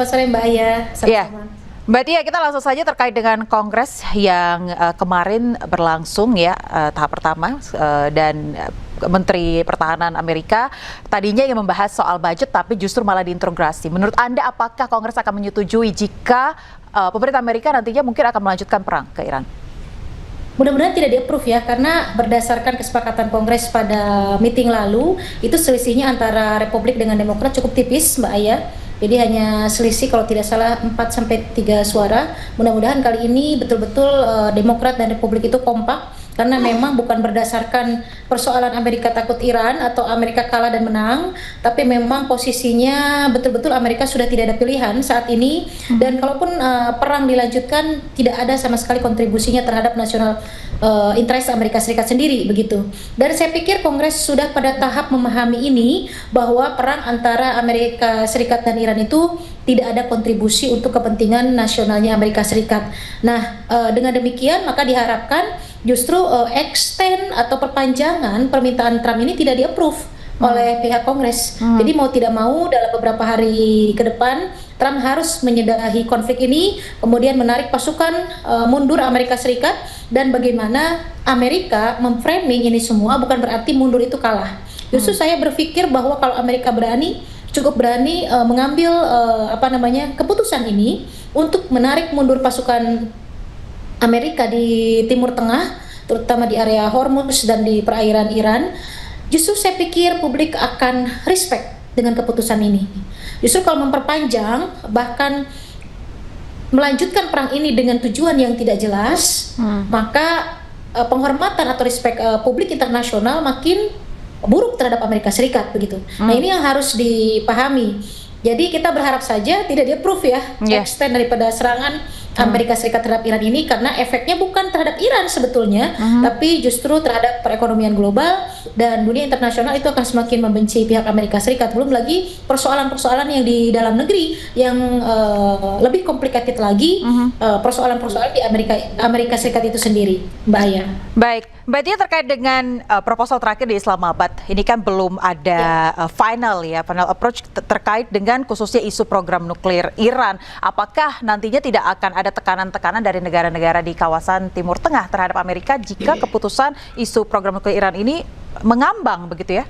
selamat sore Mbak Aya. Iya, Mbak Tia, kita langsung saja terkait dengan Kongres yang kemarin berlangsung ya, tahap pertama, dan Menteri Pertahanan Amerika tadinya ingin membahas soal budget tapi justru malah diintegrasi. Menurut Anda apakah Kongres akan menyetujui jika pemerintah Amerika nantinya mungkin akan melanjutkan perang ke Iran? Mudah-mudahan tidak di-approve ya, karena berdasarkan kesepakatan Kongres pada meeting lalu, itu selisihnya antara Republik dengan Demokrat cukup tipis Mbak Aya. Jadi hanya selisih kalau tidak salah 4-3 suara. Mudah-mudahan kali ini betul-betul Demokrat dan Republik itu kompak, karena memang bukan berdasarkan persoalan Amerika takut Iran atau Amerika kalah dan menang, tapi memang posisinya betul-betul Amerika sudah tidak ada pilihan saat ini. Dan kalaupun perang dilanjutkan, tidak ada sama sekali kontribusinya terhadap nasional interest Amerika Serikat sendiri begitu. Dan saya pikir Kongres sudah pada tahap memahami ini, bahwa perang antara Amerika Serikat dan Iran itu tidak ada kontribusi untuk kepentingan nasionalnya Amerika Serikat. Nah, dengan demikian maka diharapkan justru extend atau perpanjangan permintaan Trump ini tidak di-approve oleh pihak Kongres. Jadi mau tidak mau dalam beberapa hari ke depan Trump harus menyudahi konflik ini, kemudian menarik pasukan mundur Amerika Serikat, dan bagaimana Amerika memframing ini semua bukan berarti mundur itu kalah. Justru saya berpikir bahwa kalau Amerika cukup berani mengambil keputusan ini untuk menarik mundur pasukan Amerika di Timur Tengah, terutama di area Hormuz dan di perairan Iran, justru saya pikir publik akan respect dengan keputusan ini. Justru kalau memperpanjang, bahkan melanjutkan perang ini dengan tujuan yang tidak jelas, maka penghormatan atau respect publik internasional makin buruk terhadap Amerika Serikat begitu. Nah, ini yang harus dipahami. Jadi kita berharap saja tidak di-approve ya, extend daripada serangan Amerika Serikat terhadap Iran ini, karena efeknya bukan terhadap Iran sebetulnya, tapi justru terhadap perekonomian global dan dunia internasional itu akan semakin membenci pihak Amerika Serikat. Belum lagi persoalan-persoalan yang di dalam negeri yang lebih complicated lagi, persoalan-persoalan di Amerika Serikat itu sendiri, Mbak Aya. Baik, Mbak Tia, terkait dengan proposal terakhir di Islamabad, ini kan belum ada final approach terkait dengan khususnya isu program nuklir Iran. Apakah nantinya tidak akan ada tekanan-tekanan dari negara-negara di kawasan Timur Tengah terhadap Amerika jika keputusan isu program nuklir Iran ini mengambang begitu ya?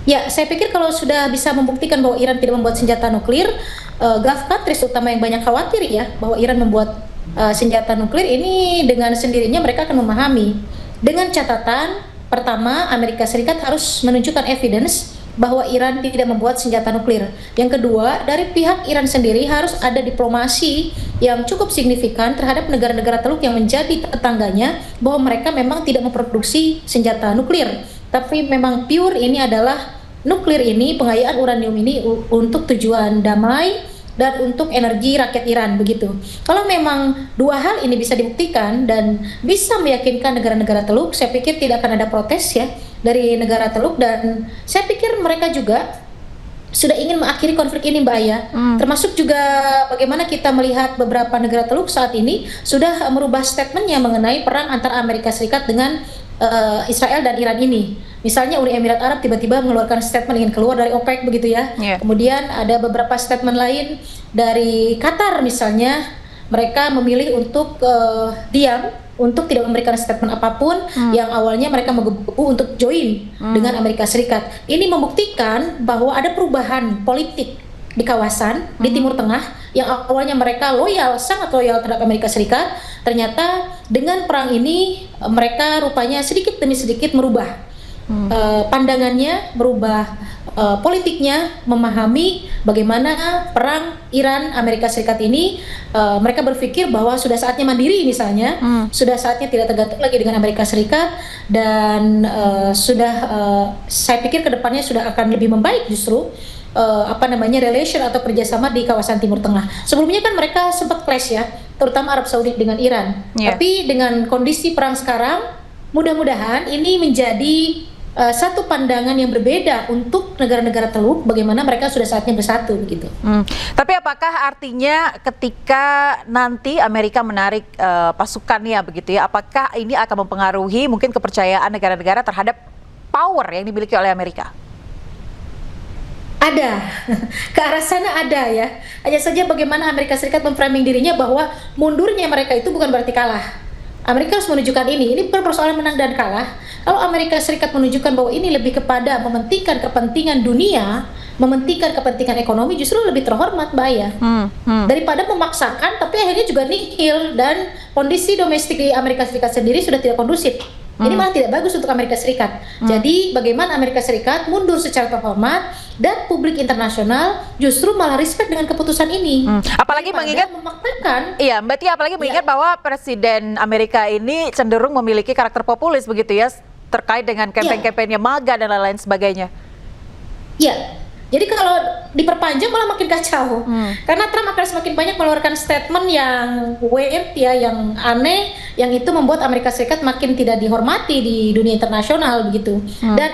Ya, saya pikir kalau sudah bisa membuktikan bahwa Iran tidak membuat senjata nuklir, Gulf countries terutama yang banyak khawatir ya bahwa Iran membuat senjata nuklir ini, dengan sendirinya mereka akan memahami. Dengan catatan, pertama, Amerika Serikat harus menunjukkan evidence bahwa Iran tidak membuat senjata nuklir. Yang kedua, dari pihak Iran sendiri harus ada diplomasi yang cukup signifikan terhadap negara-negara Teluk yang menjadi tetangganya, bahwa mereka memang tidak memproduksi senjata nuklir, tapi memang pure ini adalah nuklir ini, pengayaan uranium ini untuk tujuan damai dan untuk energi rakyat Iran begitu. Kalau memang dua hal ini bisa dibuktikan dan bisa meyakinkan negara-negara Teluk, saya pikir tidak akan ada protes ya dari negara Teluk, dan saya pikir mereka juga sudah ingin mengakhiri konflik ini, Mbak Aya. Termasuk juga bagaimana kita melihat beberapa negara Teluk saat ini sudah merubah statementnya mengenai perang antara Amerika Serikat dengan Israel dan Iran ini. Misalnya Uni Emirat Arab tiba-tiba mengeluarkan statement ingin keluar dari OPEC begitu ya. Kemudian ada beberapa statement lain dari Qatar misalnya, mereka memilih untuk diam, untuk tidak memberikan statement apapun, yang awalnya mereka menggebu untuk join dengan Amerika Serikat. Ini membuktikan bahwa ada perubahan politik di kawasan di Timur Tengah yang awalnya mereka loyal, sangat loyal terhadap Amerika Serikat. Ternyata dengan perang ini mereka rupanya sedikit demi sedikit merubah pandangannya, berubah politiknya, memahami bagaimana perang Iran Amerika Serikat ini. Mereka berpikir bahwa sudah saatnya mandiri misalnya, sudah saatnya tidak tergantung lagi dengan Amerika Serikat, dan saya pikir kedepannya sudah akan lebih membaik justru relation atau kerjasama di kawasan Timur Tengah. Sebelumnya kan mereka sempat clash ya, terutama Arab Saudi dengan Iran. Tapi dengan kondisi perang sekarang, mudah-mudahan ini menjadi satu pandangan yang berbeda untuk negara-negara Teluk, bagaimana mereka sudah saatnya bersatu begitu. Tapi apakah artinya ketika nanti Amerika menarik pasukannya begitu ya, apakah ini akan mempengaruhi mungkin kepercayaan negara-negara terhadap power yang dimiliki oleh Amerika? Ada, ke arah sana ada ya. Hanya saja bagaimana Amerika Serikat memframing dirinya bahwa mundurnya mereka itu bukan berarti kalah. Amerika harus menunjukkan ini bukan persoalan menang dan kalah. Kalau Amerika Serikat menunjukkan bahwa ini lebih kepada mementingkan kepentingan dunia, mementingkan kepentingan ekonomi, justru lebih terhormat, Mbak Aya. Daripada memaksakan, tapi akhirnya juga nihil dan kondisi domestik di Amerika Serikat sendiri sudah tidak kondusif. Ini malah tidak bagus untuk Amerika Serikat. Jadi bagaimana Amerika Serikat mundur secara terhormat dan publik internasional justru malah respect dengan keputusan ini. Apalagi mengingat memaksakan. Iya, Mbak Tia, apalagi mengingat bahwa Presiden Amerika ini cenderung memiliki karakter populis begitu ya, terkait dengan kampanye-kampanye MAGA dan lain-lain sebagainya. Iya. Jadi kalau diperpanjang malah makin kacau, karena Trump akan semakin banyak mengeluarkan statement yang weird ya, yang aneh, yang itu membuat Amerika Serikat makin tidak dihormati di dunia internasional begitu. Dan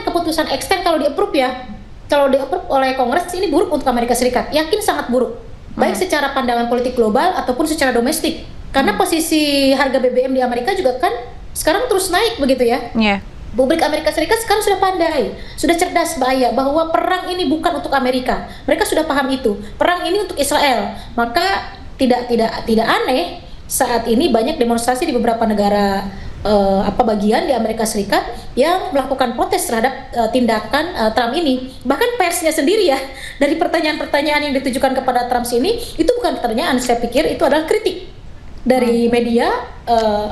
keputusan kalau di-approve ya, kalau di-approve oleh Kongres ini buruk untuk Amerika Serikat, yakin sangat buruk, baik secara pandangan politik global ataupun secara domestik, karena posisi harga BBM di Amerika juga kan sekarang terus naik begitu ya. Publik Amerika Serikat sekarang sudah pandai, sudah cerdas Mbak Aya, bahwa perang ini bukan untuk Amerika. Mereka sudah paham itu. Perang ini untuk Israel. Maka tidak aneh saat ini banyak demonstrasi di beberapa negara bagian di Amerika Serikat yang melakukan protes terhadap tindakan Trump ini. Bahkan persnya sendiri ya, dari pertanyaan-pertanyaan yang ditujukan kepada Trump ini, itu bukan pertanyaan, saya pikir itu adalah kritik dari media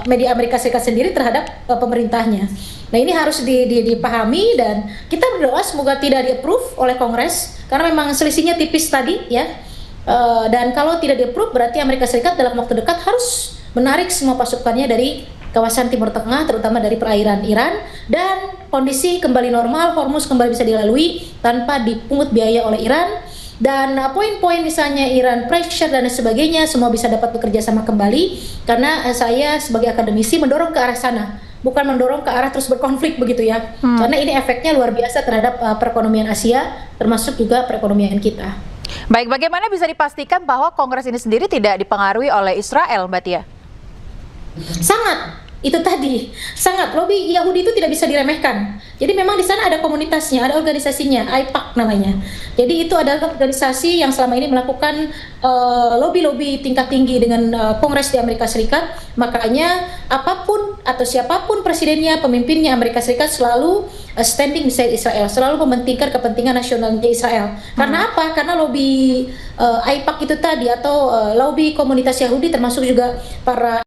Amerika Serikat sendiri terhadap pemerintahnya. Nah, ini harus dipahami dan kita berdoa semoga tidak di-approve oleh Kongres karena memang selisihnya tipis tadi ya. Dan kalau tidak di-approve berarti Amerika Serikat dalam waktu dekat harus menarik semua pasukannya dari kawasan Timur Tengah, terutama dari perairan Iran, dan kondisi kembali normal, Hormuz kembali bisa dilalui tanpa dipungut biaya oleh Iran. Dan poin-poin misalnya Iran pressure dan sebagainya semua bisa dapat bekerja sama kembali, karena saya sebagai akademisi mendorong ke arah sana, bukan mendorong ke arah terus berkonflik begitu ya. Karena ini efeknya luar biasa terhadap perekonomian Asia, termasuk juga perekonomian kita. Baik, bagaimana bisa dipastikan bahwa Kongres ini sendiri tidak dipengaruhi oleh Israel, Mbak Tia? Sangat. Itu tadi, sangat. Lobby Yahudi itu tidak bisa diremehkan. Jadi memang di sana ada komunitasnya, ada organisasinya, AIPAC namanya. Jadi itu adalah organisasi yang selama ini melakukan lobby-lobby tingkat tinggi dengan Kongres di Amerika Serikat. Makanya apapun atau siapapun presidennya, pemimpinnya Amerika Serikat selalu standing beside Israel, selalu mementingkan kepentingan nasionalnya Israel. Karena apa? Karena lobby AIPAC itu tadi atau lobby komunitas Yahudi termasuk juga para